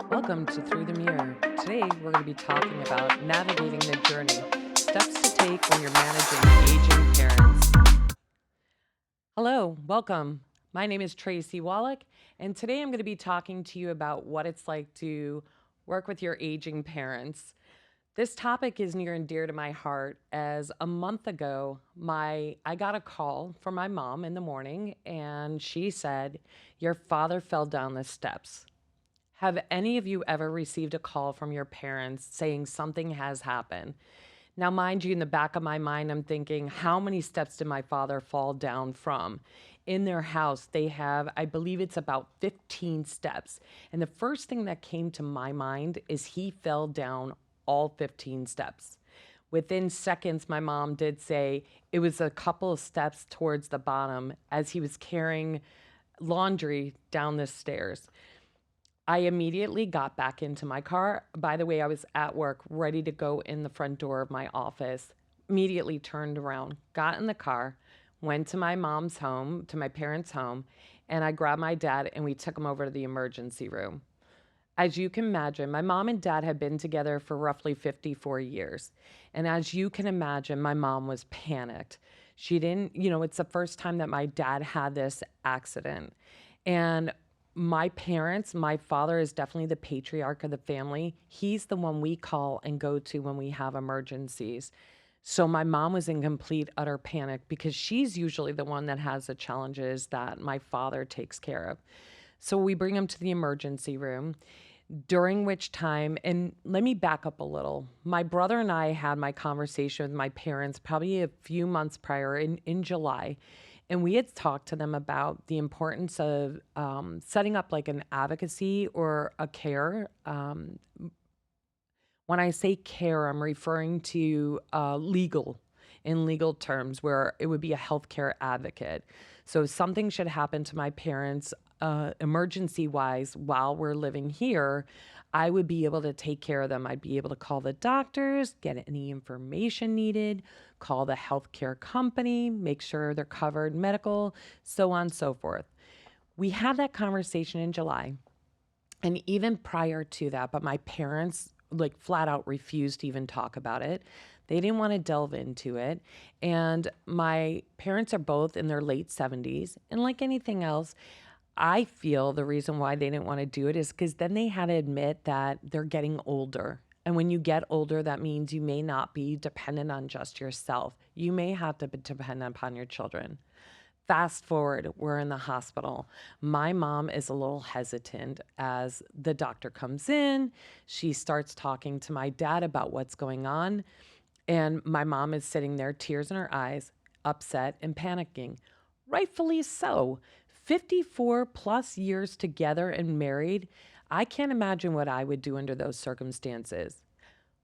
Welcome to Through the Mirror. Today, we're going to be talking about navigating the journey, steps to take when you're managing aging parents. Hello, welcome. My name is Tracy Wallach, and today I'm going to be talking to you about what it's like to work with your aging parents. This topic is near and dear to my heart as a month ago, I got a call from my mom in the morning and she said, "Your father fell down the steps." Have any of you ever received a call from your parents saying something has happened? Now, mind you, in the back of my mind, I'm thinking, how many steps did my father fall down from? In their house, they have, I believe it's about 15 steps. And the first thing that came to my mind is he fell down all 15 steps. Within seconds, my mom did say it was a couple of steps towards the bottom as he was carrying laundry down the stairs. I immediately got back into my car. By the way, I was at work, ready to go in the front door of my office. Immediately turned around, got in the car, went to my mom's home, to my parents' home, and I grabbed my dad and we took him over to the emergency room. As you can imagine, my mom and dad had been together for roughly 54 years. And as you can imagine, my mom was panicked. She didn't, it's the first time that my dad had this accident. And my parents, my father is definitely the patriarch of the family. He's the one we call and go to when we have emergencies. So my mom was in complete utter panic because she's usually the one that has the challenges that my father takes care of. So we bring him to the emergency room, during which time, and let me back up a little. My brother and I had my conversation with my parents probably a few months prior in July. And we had talked to them about the importance of setting up like an advocacy or a care. When I say care, I'm referring to in legal terms, where it would be a healthcare advocate. So if something should happen to my parents, emergency wise, while we're living here, I would be able to take care of them. I'd be able to call the doctors, get any information needed, call the healthcare company, make sure they're covered medical, so on and so forth. We had that conversation in July. And even prior to that, but my parents like flat out refused to even talk about it. They didn't want to delve into it. And my parents are both in their late 70s. And like anything else, I feel the reason why they didn't want to do it is because then they had to admit that they're getting older. And when you get older, that means you may not be dependent on just yourself. You may have to be dependent upon your children. Fast forward, we're in the hospital. My mom is a little hesitant as the doctor comes in. She starts talking to my dad about what's going on. And my mom is sitting there, tears in her eyes, upset and panicking. Rightfully so. 54 plus years together and married. I can't imagine what I would do under those circumstances.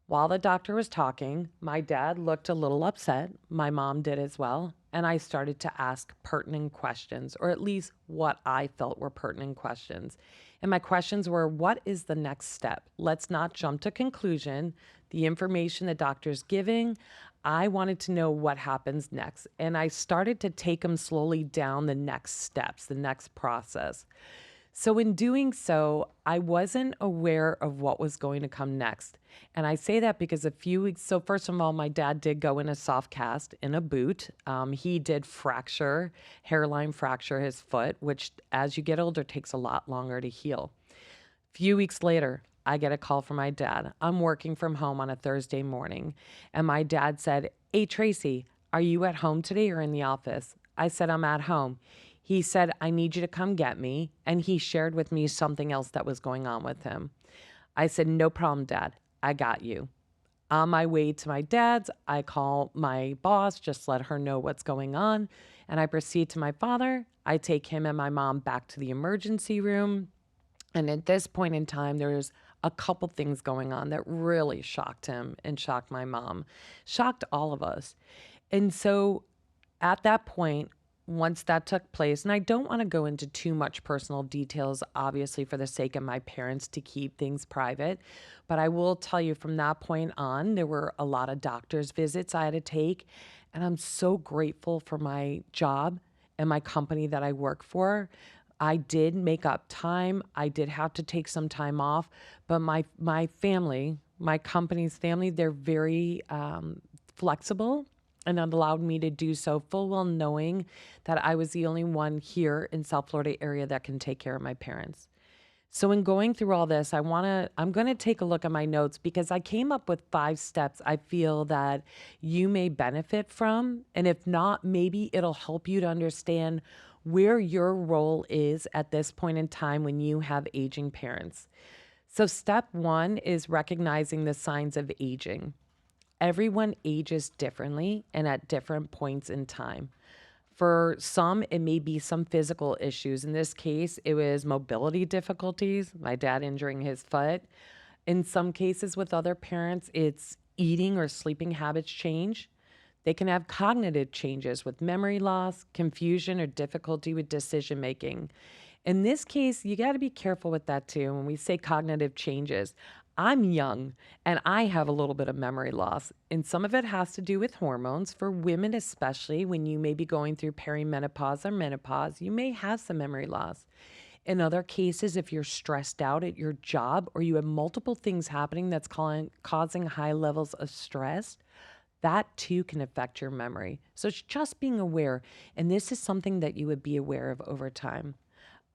While the doctor was talking, my dad looked a little upset. My mom did as well. And I started to ask pertinent questions, or at least what I felt were pertinent questions. And my questions were, what is the next step? Let's not jump to conclusion. The information the doctor's giving, I wanted to know what happens next. And I started to take him slowly down the next steps, the next process. So, in doing so, I wasn't aware of what was going to come next. And I say that because a few weeks, so first of all, my dad did go in a soft cast in a boot. He did hairline fracture his foot, which as you get older takes a lot longer to heal. Few weeks later, I get a call from my dad. I'm working from home on a Thursday morning. And my dad said, "Hey, Tracy, are you at home today or in the office?" I said, "I'm at home." He said, "I need you to come get me." And he shared with me something else that was going on with him. I said, "No problem, Dad. I got you." On my way to my dad's, I call my boss, just let her know what's going on. And I proceed to my father. I take him and my mom back to the emergency room. And at this point in time, there's a couple things going on that really shocked him and shocked my mom, shocked all of us. And so at that point, once that took place, and I don't want to go into too much personal details, obviously, for the sake of my parents to keep things private, but I will tell you from that point on, there were a lot of doctor's visits I had to take. And I'm so grateful for my job and my company that I work for. I did make up time. I did have to take some time off, but my family, my company's family, they're very flexible and it allowed me to do so full well knowing that I was the only one here in South Florida area that can take care of my parents. So in going through all this, I'm going to take a look at my notes because I came up with 5 steps I feel that you may benefit from, and if not, maybe it'll help you to understand where your role is at this point in time when you have aging parents. So step 1 is recognizing the signs of aging. Everyone ages differently and at different points in time. For some, it may be some physical issues. In this case, it was mobility difficulties, my dad injuring his foot. In some cases, with other parents, it's eating or sleeping habits change. They can have cognitive changes with memory loss, confusion, or difficulty with decision making. In this case, you got to be careful with that too. When we say cognitive changes, I'm young and I have a little bit of memory loss, and some of it has to do with hormones. For women, especially when you may be going through perimenopause or menopause, you may have some memory loss. In other cases, if you're stressed out at your job or you have multiple things happening that's causing high levels of stress, that too can affect your memory. So it's just being aware. And this is something that you would be aware of over time.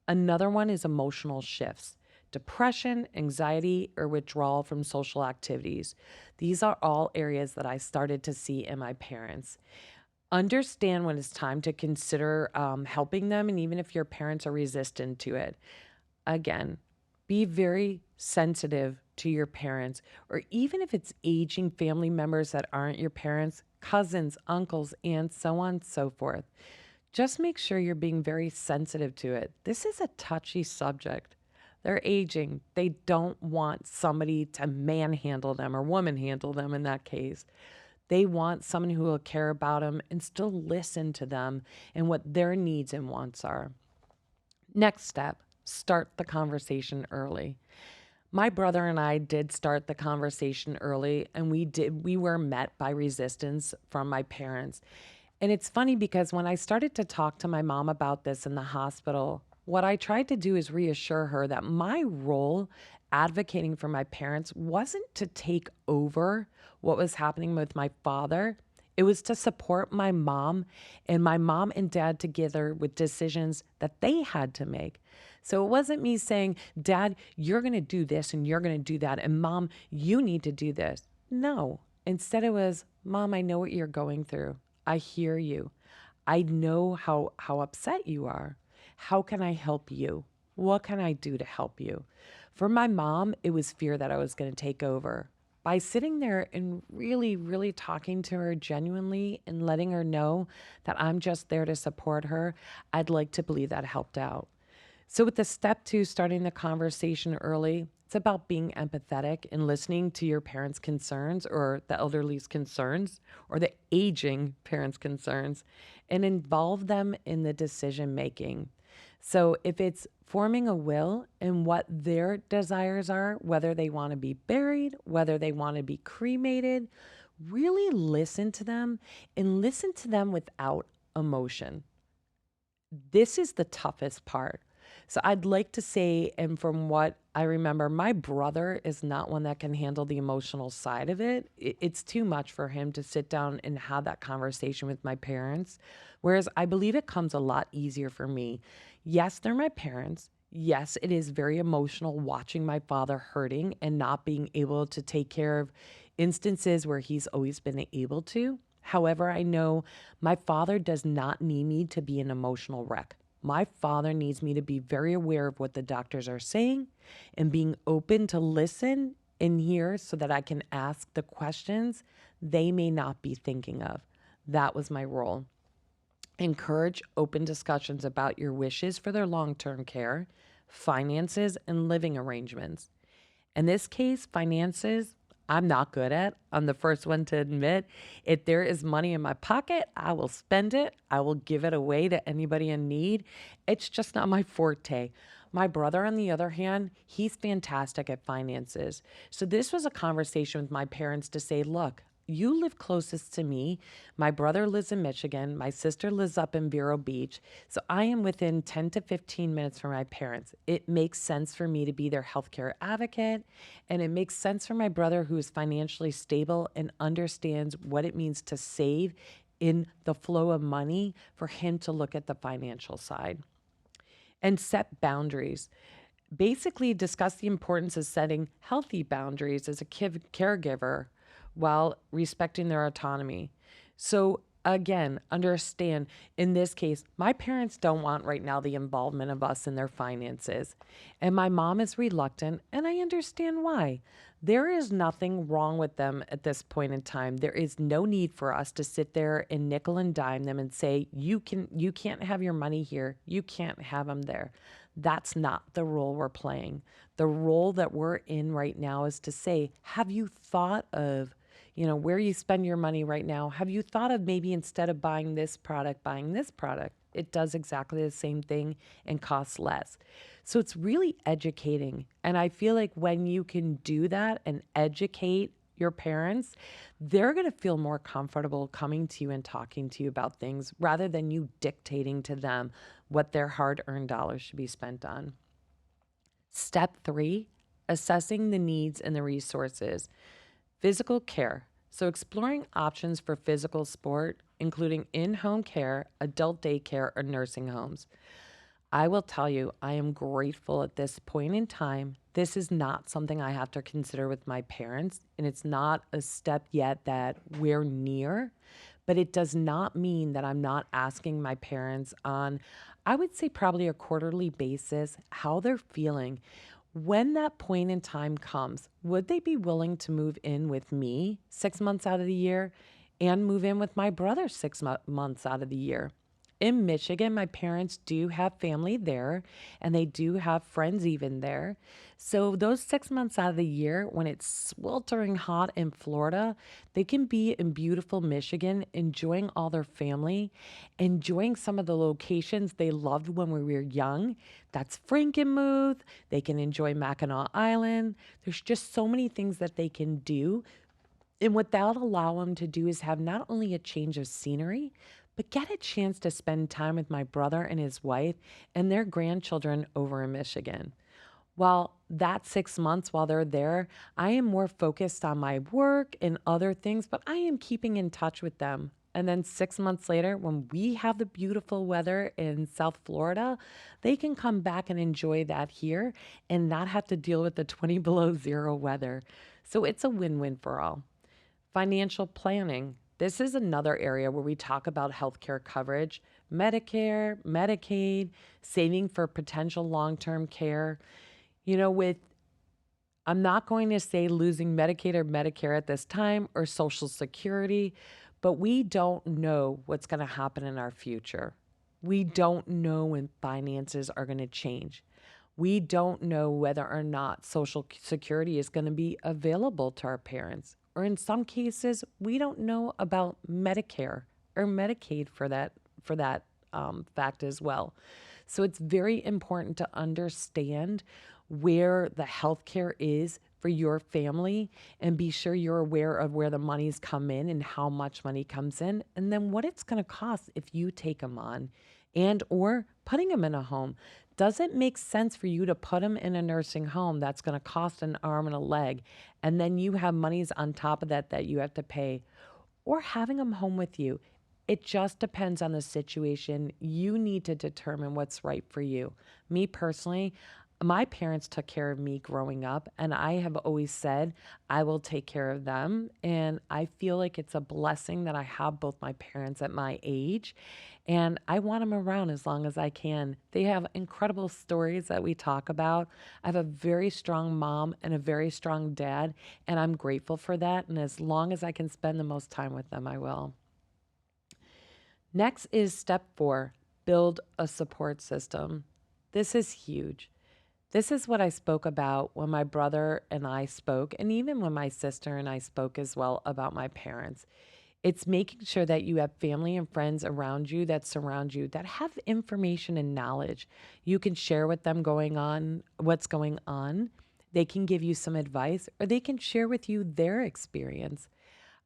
Another one is emotional shifts. Depression, anxiety, or withdrawal from social activities. These are all areas that I started to see in my parents. Understand when it's time to consider helping them, and even if your parents are resistant to it. Again, be very sensitive to your parents, or even if it's aging family members that aren't your parents, cousins, uncles, aunts, so on and so forth. Just make sure you're being very sensitive to it. This is a touchy subject. They're aging. They don't want somebody to manhandle them or woman handle them in that case. They want someone who will care about them and still listen to them and what their needs and wants are. Next step, start the conversation early. My brother and I did start the conversation early, and we were met by resistance from my parents. And it's funny because when I started to talk to my mom about this in the hospital, what I tried to do is reassure her that my role advocating for my parents wasn't to take over what was happening with my father. It was to support my mom and dad together with decisions that they had to make. So it wasn't me saying, Dad, you're going to do this and you're going to do that. And Mom, you need to do this. No. Instead, it was, Mom, I know what you're going through. I hear you. I know how upset you are. How can I help you? What can I do to help you? For my mom, it was fear that I was going to take over. By sitting there and really, really talking to her genuinely and letting her know that I'm just there to support her, I'd like to believe that helped out. So, with the step 2, starting the conversation early, it's about being empathetic and listening to your parents' concerns or the elderly's concerns or the aging parents' concerns and involve them in the decision making. So, if it's forming a will and what their desires are, whether they want to be buried, whether they want to be cremated, really listen to them and listen to them without emotion. This is the toughest part. So I'd like to say, and from what I remember, my brother is not one that can handle the emotional side of it. It's too much for him to sit down and have that conversation with my parents. Whereas I believe it comes a lot easier for me. Yes, they're my parents. Yes, it is very emotional watching my father hurting and not being able to take care of instances where he's always been able to. However, I know my father does not need me to be an emotional wreck. My father needs me to be very aware of what the doctors are saying and being open to listen and hear so that I can ask the questions they may not be thinking of. That was my role. Encourage open discussions about your wishes for their long term care, finances, and living arrangements. In this case, finances, I'm not good at. I'm the first one to admit if there is money in my pocket, I will spend it. I will give it away to anybody in need. It's just not my forte. My brother, on the other hand, he's fantastic at finances. So this was a conversation with my parents to say, look, you live closest to me. My brother lives in Michigan. My sister lives up in Vero Beach. So I am within 10 to 15 minutes from my parents. It makes sense for me to be their healthcare advocate. And it makes sense for my brother, who is financially stable and understands what it means to save in the flow of money, for him to look at the financial side and set boundaries. Basically, discuss the importance of setting healthy boundaries as a caregiver while respecting their autonomy. So, again, understand, in this case, my parents don't want right now the involvement of us in their finances. And my mom is reluctant, and I understand why. There is nothing wrong with them at this point in time. There is no need for us to sit there and nickel and dime them and say, you can't have your money here. You can't have them there. That's not the role we're playing. The role that we're in right now is to say, have you thought of, where you spend your money right now? Have you thought of, maybe instead of buying this product, buying this product? It does exactly the same thing and costs less. So it's really educating. And I feel like when you can do that and educate your parents, they're going to feel more comfortable coming to you and talking to you about things, rather than you dictating to them what their hard earned dollars should be spent on. Step 3, assessing the needs and the resources. Physical care. So, exploring options for physical support, including in home care, adult daycare, or nursing homes. I will tell you, I am grateful at this point in time. This is not something I have to consider with my parents, and it's not a step yet that we're near, but it does not mean that I'm not asking my parents on, I would say, probably a quarterly basis, how they're feeling. When that point in time comes, would they be willing to move in with me 6 months out of the year and move in with my brother 6 months out of the year? In Michigan, my parents do have family there, and they do have friends even there. So those 6 months out of the year, when it's sweltering hot in Florida, they can be in beautiful Michigan, enjoying all their family, enjoying some of the locations they loved when we were young. That's Frankenmuth. They can enjoy Mackinac Island. There's just so many things that they can do. And what that'll allow them to do is have not only a change of scenery, but get a chance to spend time with my brother and his wife and their grandchildren over in Michigan. Well, that 6 months while they're there, I am more focused on my work and other things, but I am keeping in touch with them. And then 6 months later, when we have the beautiful weather in South Florida, they can come back and enjoy that here and not have to deal with the 20 below zero weather. So it's a win win for all. Financial planning. This is another area where we talk about healthcare coverage, Medicare, Medicaid, saving for potential long term care. With, I'm not going to say losing Medicaid or Medicare at this time, or Social Security, but we don't know what's going to happen in our future. We don't know when finances are going to change. We don't know whether or not Social Security is going to be available to our parents. Or in some cases, we don't know about Medicare or Medicaid for that fact as well. So it's very important to understand where the healthcare is for your family, and be sure you're aware of where the monies come in and how much money comes in, and then what it's going to cost if you take them on, and or putting them in a home. Does it make sense for you to put them in a nursing home that's going to cost an arm and a leg, and then you have monies on top of that that you have to pay, or having them home with you? It just depends on the situation. You need to determine what's right for you. Me personally, my parents took care of me growing up, and I have always said I will take care of them. And I feel like it's a blessing that I have both my parents at my age, and I want them around as long as I can. They have incredible stories that we talk about. I have a very strong mom and a very strong dad, and I'm grateful for that. And as long as I can spend the most time with them, I will. Next is step 4, build a support system. This is huge. This is what I spoke about when my brother and I spoke, and even when my sister and I spoke as well about my parents. It's making sure that you have family and friends around you that surround you that have information and knowledge. You can share with them what's going on. They can give you some advice, or they can share with you their experience.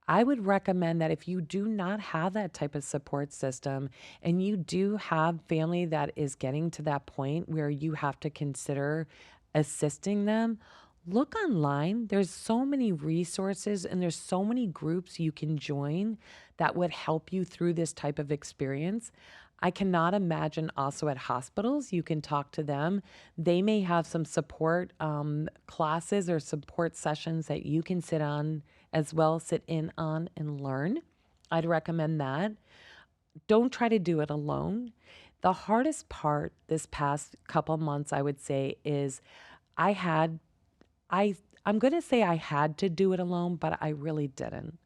I would recommend that if you do not have that type of support system and you do have family that is getting to that point where you have to consider assisting them, look online. There's so many resources and there's so many groups you can join that would help you through this type of experience. I cannot imagine also at hospitals, you can talk to them. They may have some support classes or support sessions that you can sit on as well, sit in on and learn. I'd recommend that. Don't try to do it alone. The hardest part this past couple months, I would say, is I had, I, I'm going to say I had to do it alone, but I really didn't.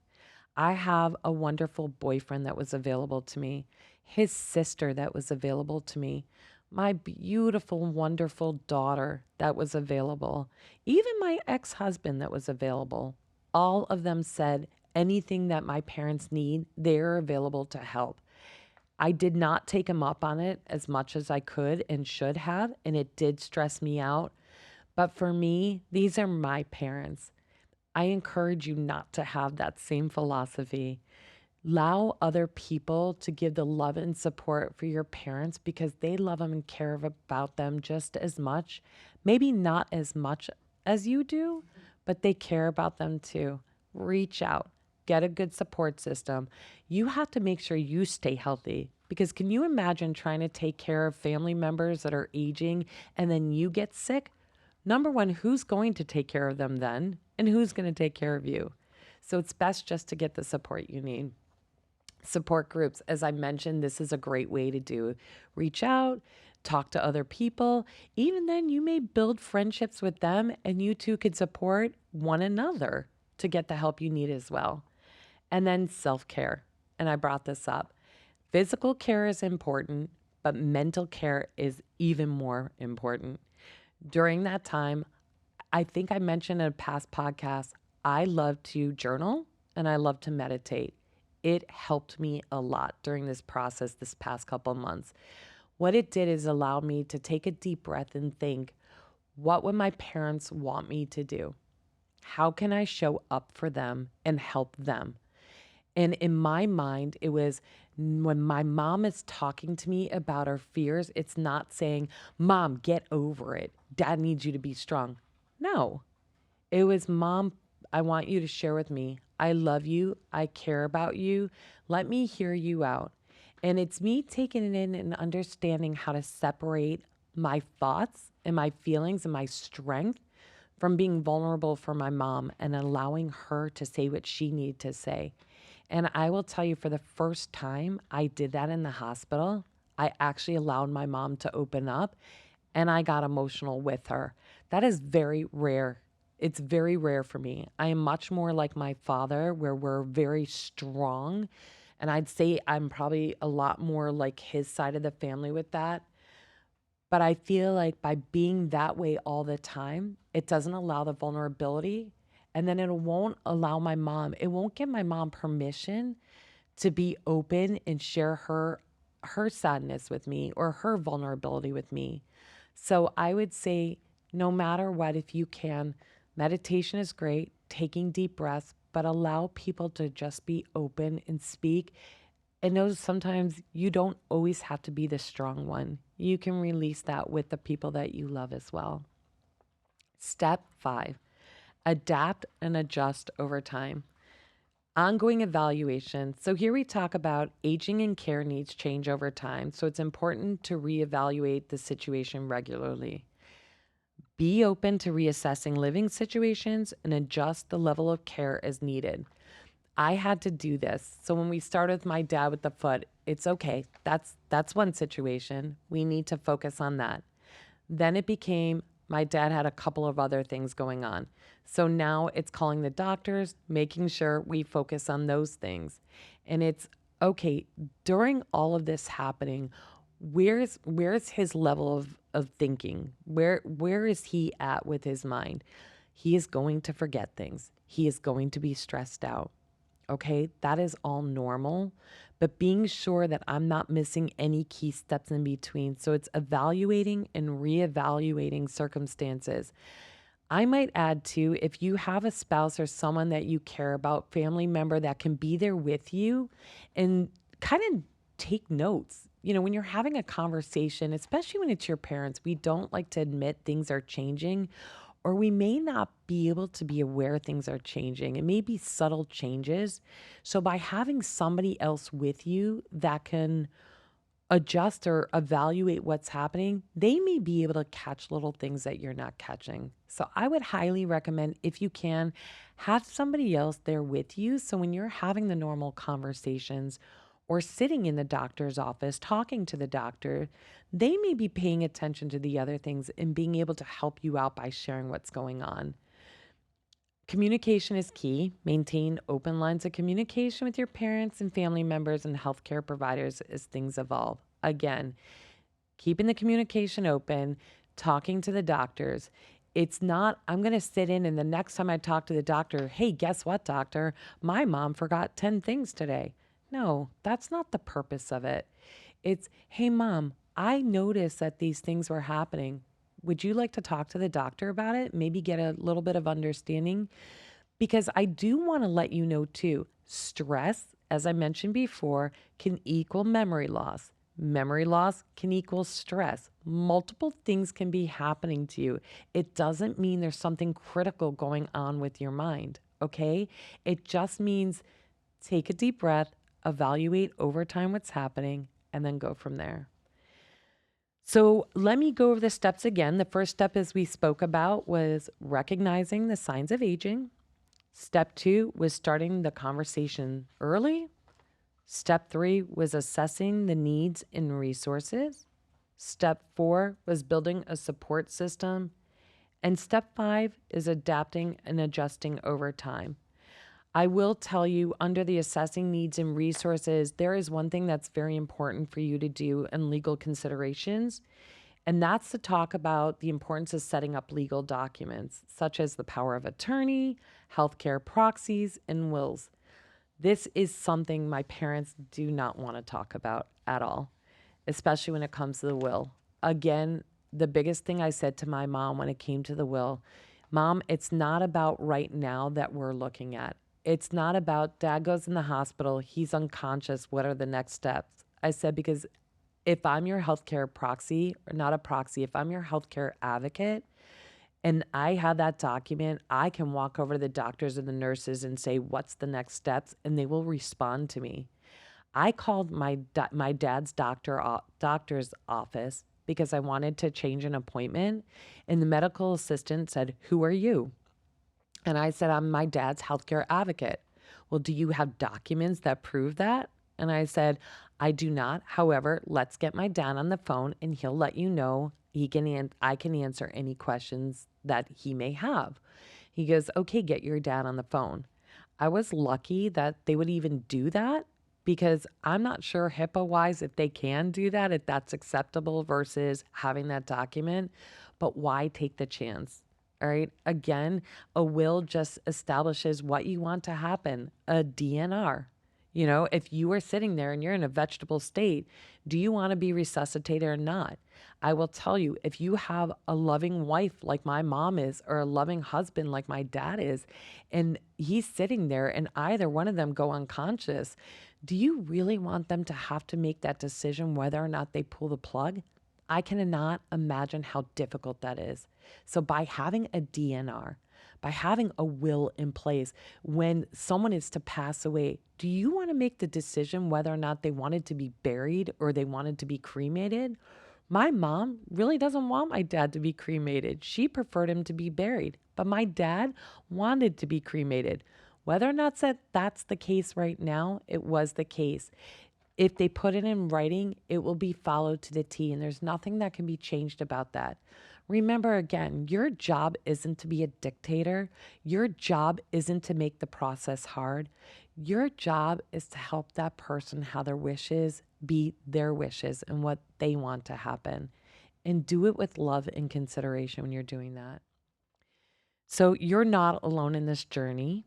I have a wonderful boyfriend that was available to me, his sister that was available to me, my beautiful, wonderful daughter that was available, even my ex husband that was available. All of them said anything that my parents need, they're available to help. I did not take him up on it as much as I could and should have, and it did stress me out. But for me, these are my parents. I encourage you not to have that same philosophy. Allow other people to give the love and support for your parents because they love them and care about them just as much. Maybe not as much as you do, but they care about them too. Reach out, get a good support system. You have to make sure you stay healthy because can you imagine trying to take care of family members that are aging and then you get sick? Number one, who's going to take care of them then? And who's going to take care of you? So it's best just to get the support you need. Support groups, as I mentioned, this is a great way to do. Reach out, talk to other people. Even then, you may build friendships with them and you two could support one another to get the help you need as well. And then self care. And I brought this up. Physical care is important, but mental care is even more important. During that time, I think I mentioned in a past podcast, I love to journal and I love to meditate. It helped me a lot during this process this past couple months. What it did is allow me to take a deep breath and think, what would my parents want me to do? How can I show up for them and help them? And in my mind, it was when my mom is talking to me about her fears, it's not saying, Mom, get over it. Dad needs you to be strong. No, it was, Mom, I want you to share with me. I love you. I care about you. Let me hear you out. And it's me taking it in and understanding how to separate my thoughts and my feelings and my strength from being vulnerable for my mom and allowing her to say what she needed to say. And I will tell you, for the first time I did that in the hospital, I actually allowed my mom to open up and I got emotional with her. That is very rare. It's very rare for me. I am much more like my father, where we're very strong. And I'd say I'm probably a lot more like his side of the family with that. But I feel like by being that way all the time, it doesn't allow the vulnerability. And then it won't allow my mom, it won't give my mom permission to be open and share her sadness with me or her vulnerability with me. So I would say no matter what, if you can, meditation is great, taking deep breaths, but allow people to just be open and speak. And know sometimes you don't always have to be the strong one. You can release that with the people that you love as well. Step 5, adapt and adjust over time. Ongoing evaluation. So here we talk about aging and care needs change over time. So it's important to reevaluate the situation regularly. Be open to reassessing living situations and adjust the level of care as needed. I had to do this. So when we started with my dad with the foot, it's okay. That's one situation. We need to focus on that. Then it became my dad had a couple of other things going on. So now it's calling the doctors, making sure we focus on those things. And it's okay, during all of this happening, where's his level of thinking? Where is he at with his mind? He is going to forget things. He is going to be stressed out. Okay, that is all normal, but being sure that I'm not missing any key steps in between. So it's evaluating and reevaluating circumstances. I might add too, if you have a spouse or someone that you care about, family member that can be there with you and kind of take notes. When you're having a conversation, especially when it's your parents, we don't like to admit things are changing, or we may not be able to be aware things are changing. It may be subtle changes. So, by having somebody else with you that can adjust or evaluate what's happening, they may be able to catch little things that you're not catching. So I would highly recommend, if you can, have somebody else there with you. So when you're having the normal conversations or sitting in the doctor's office talking to the doctor, they may be paying attention to the other things and being able to help you out by sharing what's going on. Communication is key. Maintain open lines of communication with your parents and family members and healthcare providers as things evolve. Again, keeping the communication open, talking to the doctors. It's not, I'm going to sit in and the next time I talk to the doctor, hey, guess what, doctor? My mom forgot 10 things today. No, that's not the purpose of it. It's, hey, mom, I noticed that these things were happening. Would you like to talk to the doctor about it? Maybe get a little bit of understanding? Because I do want to let you know too, stress, as I mentioned before, can equal memory loss. Memory loss can equal stress. Multiple things can be happening to you. It doesn't mean there's something critical going on with your mind, okay? It just means take a deep breath, evaluate over time what's happening, and then go from there. So let me go over the steps again. The first step, as we spoke about, was recognizing the signs of aging. Step 2 was starting the conversation early. Step 3 was assessing the needs and resources. Step 4 was building a support system. And step 5 is adapting and adjusting over time. I will tell you, under the assessing needs and resources, there is one thing that's very important for you to do in legal considerations, and that's to talk about the importance of setting up legal documents, such as the power of attorney, healthcare proxies, and wills. This is something my parents do not want to talk about at all, especially when it comes to the will. Again, the biggest thing I said to my mom when it came to the will, Mom, it's not about right now that we're looking at. It's not about dad goes in the hospital, he's unconscious, what are the next steps? I said, because if I'm your healthcare proxy, or not a proxy, if I'm your healthcare advocate and I have that document, I can walk over to the doctors and the nurses and say, what's the next steps? And they will respond to me. I called my dad's doctor's office because I wanted to change an appointment, and the medical assistant said, "Who are you?" And I said, "I'm my dad's healthcare advocate." "Well, do you have documents that prove that?" And I said, "I do not. However, let's get my dad on the phone and he'll let you know. I can answer any questions that he may have." He goes, "Okay, get your dad on the phone." I was lucky that they would even do that, because I'm not sure HIPAA wise if they can do that, if that's acceptable versus having that document. But why take the chance? All right. Again, a will just establishes what you want to happen, a DNR. If you are sitting there and you're in a vegetable state, do you want to be resuscitated or not? I will tell you, if you have a loving wife like my mom is, or a loving husband like my dad is, and he's sitting there and either one of them go unconscious, do you really want them to have to make that decision whether or not they pull the plug? I cannot imagine how difficult that is. So by having a DNR, by having a will in place, when someone is to pass away, do you want to make the decision whether or not they wanted to be buried or they wanted to be cremated? My mom really doesn't want my dad to be cremated. She preferred him to be buried, but my dad wanted to be cremated. Whether or not that's the case right now, it was the case. If they put it in writing, it will be followed to the T, and there's nothing that can be changed about that. Remember, again, your job isn't to be a dictator. Your job isn't to make the process hard. Your job is to help that person how their wishes be their wishes and what they want to happen. And do it with love and consideration when you're doing that. So you're not alone in this journey.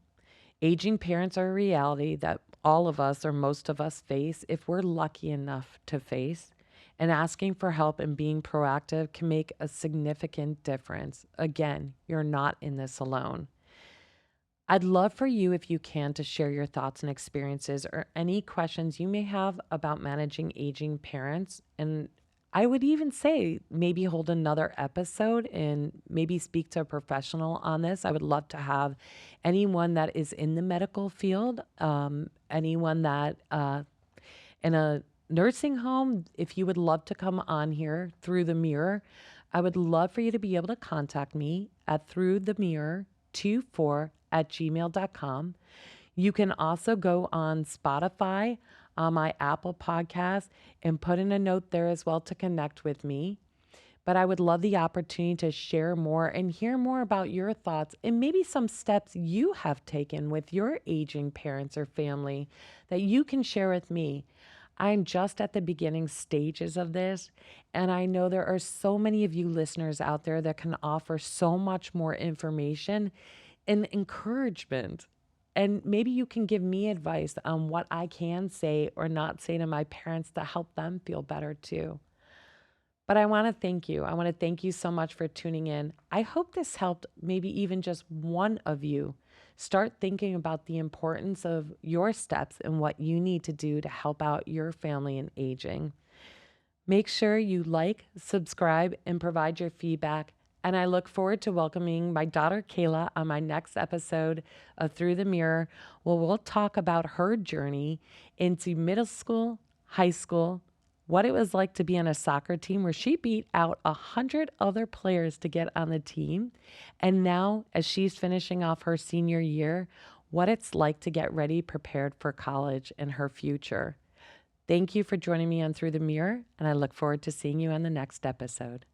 Aging parents are a reality that all of us or most of us face if we're lucky enough to face. And asking for help and being proactive can make a significant difference. Again, you're not in this alone. I'd love for you, if you can, to share your thoughts and experiences or any questions you may have about managing aging parents. And I would even say maybe hold another episode and maybe speak to a professional on this. I would love to have anyone that is in the medical field, anyone that in a nursing home, if you would love to come on here through the mirror, I would love for you to be able to contact me at through the mirror 24 at gmail.com. You can also go on Spotify, on my Apple podcast, and put in a note there as well to connect with me. But I would love the opportunity to share more and hear more about your thoughts and maybe some steps you have taken with your aging parents or family that you can share with me. I'm just at the beginning stages of this, and I know there are so many of you listeners out there that can offer so much more information and encouragement. And maybe you can give me advice on what I can say or not say to my parents to help them feel better too. But I want to thank you. I want to thank you so much for tuning in. I hope this helped maybe even just one of you start thinking about the importance of your steps and what you need to do to help out your family in aging. Make sure you like, subscribe, and provide your feedback. And I look forward to welcoming my daughter Kayla on my next episode of Through the Mirror, where we'll talk about her journey into middle school, high school, what it was like to be on a soccer team where she beat out 100 other players to get on the team. And now, as she's finishing off her senior year, what it's like to get ready, prepared for college and her future. Thank you for joining me on Through the Mirror, and I look forward to seeing you on the next episode.